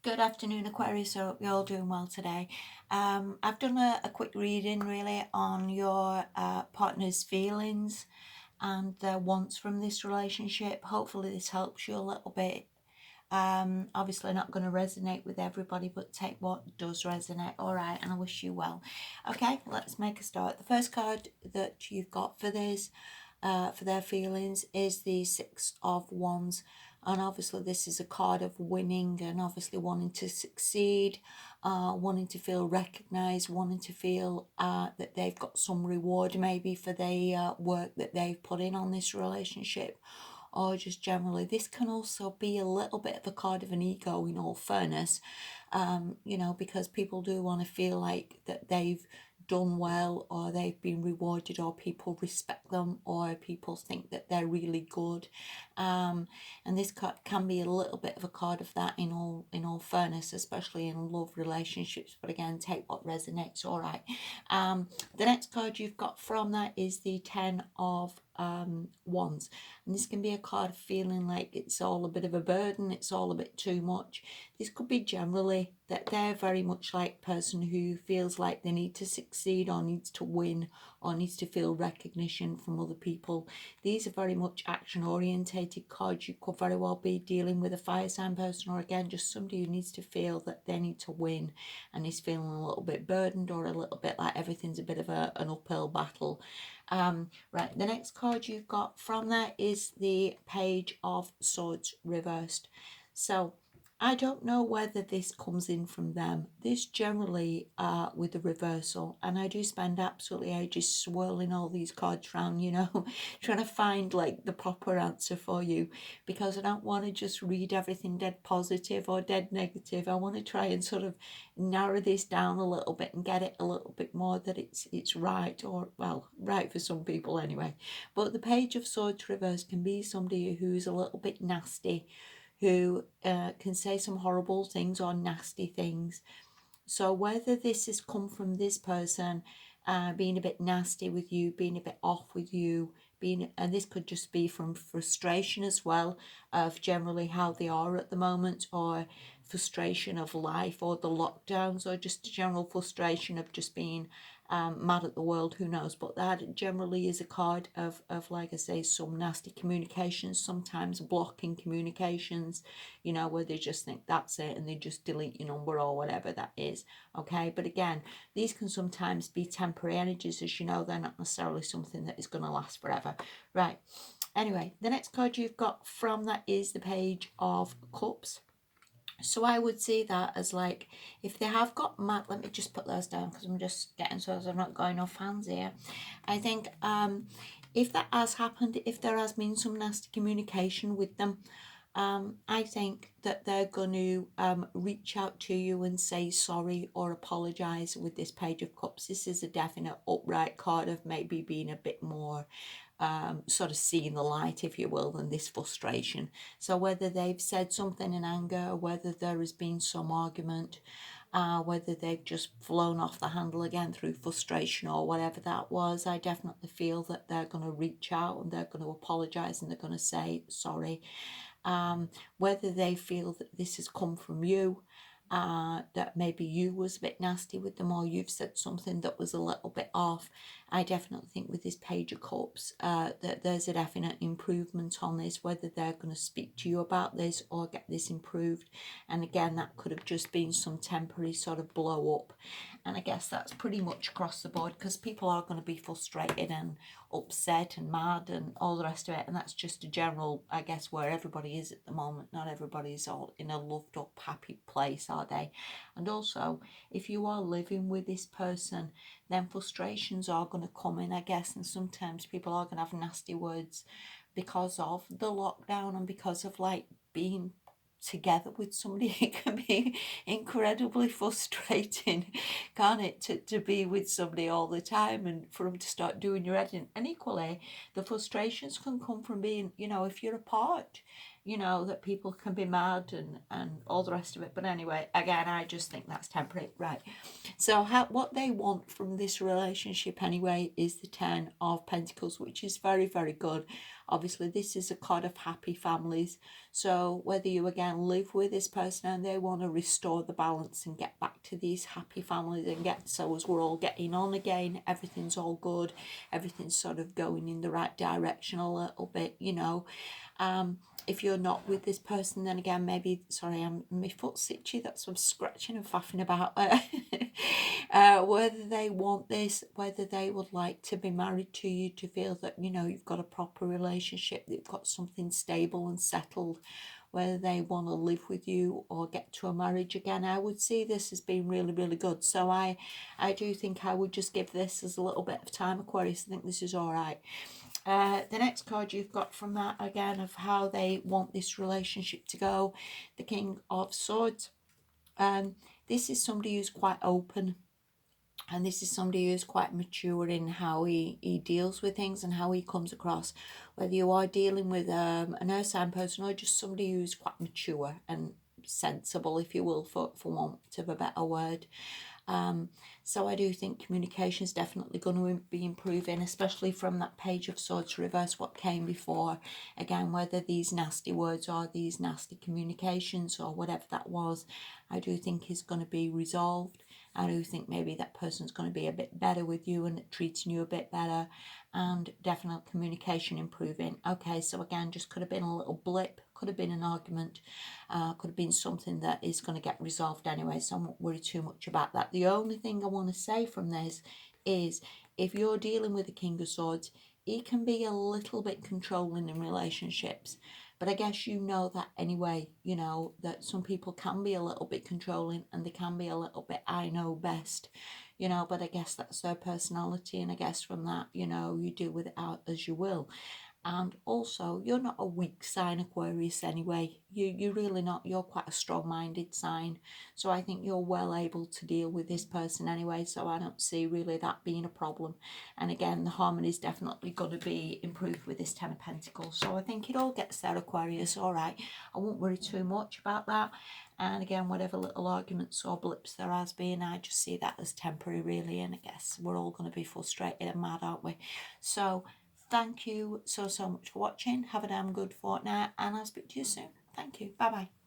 Good afternoon, Aquarius. I hope you're all doing well today. I've done a quick reading really on your partner's feelings and their wants from this relationship. Hopefully this helps you a little bit. Obviously not going to resonate with everybody, but take what does resonate. All right, and I wish you well. Okay, let's make a start. The first card that you've got for this, for their feelings, is the Six of Wands. And obviously this is a card of winning and obviously wanting to succeed, wanting to feel recognized, wanting to feel that they've got some reward maybe for the work that they've put in on this relationship, or just generally. This can also be a little bit of a card of an ego, in all fairness, because people do want to feel like that they've done well, or they've been rewarded, or people respect them, or people think that they're really good. And this card can be a little bit of a card of that, in all fairness, especially in love relationships. But again, take what resonates. All right. The next card you've got from that is the Ten of Wands, and this can be a card of feeling like it's all a bit of a burden, it's all a bit too much. This could be generally that they're very much like a person who feels like they need to succeed, or needs to win, or needs to feel recognition from other people. These are very much action orientated cards. You could very well be dealing with a fire sign person, or again just somebody who needs to feel that they need to win and is feeling a little bit burdened, or a little bit like everything's a bit of an uphill battle. Right, the next card you've got from that is the Page of Swords reversed. So I don't know whether this comes in from them. This generally, with the reversal, and I do spend absolutely ages swirling all these cards around, trying to find like the proper answer for you, because I don't want to just read everything dead positive or dead negative. I want to try and sort of narrow this down a little bit and get it a little bit more that it's right, or well, right for some people anyway. But the Page of Swords reversed can be somebody who's a little bit nasty, who can say some horrible things or nasty things. So whether this has come from this person being a bit nasty with you, being a bit off with you, and this could just be from frustration as well, of generally how they are at the moment, or frustration of life, or the lockdowns, or just a general frustration of just being mad at the world, who knows. But that generally is a card of like I say, some nasty communications, sometimes blocking communications, where they just think that's it and they just delete your number or whatever that is. Okay, but again, these can sometimes be temporary energies, as you know. They're not necessarily something that is going to last forever. Right, anyway, the next card you've got from that is the Page of Cups. So I would see that as like, if they have got mad, let me just put those down because I'm just getting so I'm not going off hands here. I think if that has happened, if there has been some nasty communication with them, I think that they're going to reach out to you and say sorry or apologise with this Page of Cups. This is a definite upright card of maybe being a bit more sort of seeing the light, if you will, than this frustration. So whether they've said something in anger, whether there has been some argument, whether they've just flown off the handle again through frustration or whatever that was, I definitely feel that they're going to reach out and they're going to apologise and they're going to say sorry. Whether they feel that this has come from you, that maybe you was a bit nasty with them, or you've said something that was a little bit off. I definitely think with this Page of Cups that there's a definite improvement on this, whether they're going to speak to you about this or get this improved. And again, that could have just been some temporary sort of blow up. And I guess that's pretty much across the board, because people are going to be frustrated and upset and mad and all the rest of it. And that's just a general, I guess, where everybody is at the moment. Not everybody's all in a loved up, happy place, are they? And also, if you are living with this person, then frustrations are going to come in, I guess. And sometimes people are going to have nasty words because of the lockdown and because of like being together with somebody. It can be incredibly frustrating, can't it, to be with somebody all the time and for them to start doing your head in. And equally, the frustrations can come from being, if you're apart, that people can be mad and all the rest of it. But anyway, again, I just think that's temporary. Right, so what they want from this relationship anyway is the Ten of Pentacles, which is very, very good. Obviously, this is a card of happy families. So whether you again live with this person and they want to restore the balance and get back to these happy families and get, so as we're all getting on again, everything's all good, everything's sort of going in the right direction a little bit, you know. If you're not with this person, then again, maybe, sorry, my foot's itchy, that's what I'm scratching and faffing about. Whether they want this, whether they would like to be married to you, to feel that, you know, you've got a proper relationship, that you've got something stable and settled, whether they want to live with you or get to a marriage again. I would see this as being really, really good. So I do think I would just give this as a little bit of time, Aquarius. I think this is all right. The next card you've got from that, again, of how they want this relationship to go, the King of Swords. This is somebody who's quite open, and this is somebody who's quite mature in how he deals with things and how he comes across. Whether you are dealing with an earth sign person or just somebody who's quite mature and sensible, if you will, for want of a better word. So I do think communication is definitely going to be improving, especially from that Page of Swords reverse, what came before. Again, whether these nasty words or these nasty communications or whatever that was, I do think is going to be resolved. I do think maybe that person's going to be a bit better with you and treating you a bit better, and definite communication improving. Okay, so again, just could have been a little blip, could have been an argument, could have been something that is going to get resolved anyway, so I won't worry too much about that. The only thing I want to say from this is, if you're dealing with the King of Swords, he can be a little bit controlling in relationships. But I guess you know that anyway, you know, that some people can be a little bit controlling and they can be a little bit I know best, you know, but I guess that's their personality, and I guess from that, you know, you deal with it out as you will. And also, you're not a weak sign, Aquarius, anyway. You're really not. You're quite a strong-minded sign. So I think you're well able to deal with this person anyway. So I don't see really that being a problem. And again, the harmony is definitely going to be improved with this Ten of Pentacles. So I think it all gets there, Aquarius. All right. I won't worry too much about that. And again, whatever little arguments or blips there has been, I just see that as temporary, really. And I guess we're all going to be frustrated and mad, aren't we? So thank you so much for watching. Have a damn good fortnight, and I'll speak to you soon. Thank you. Bye bye.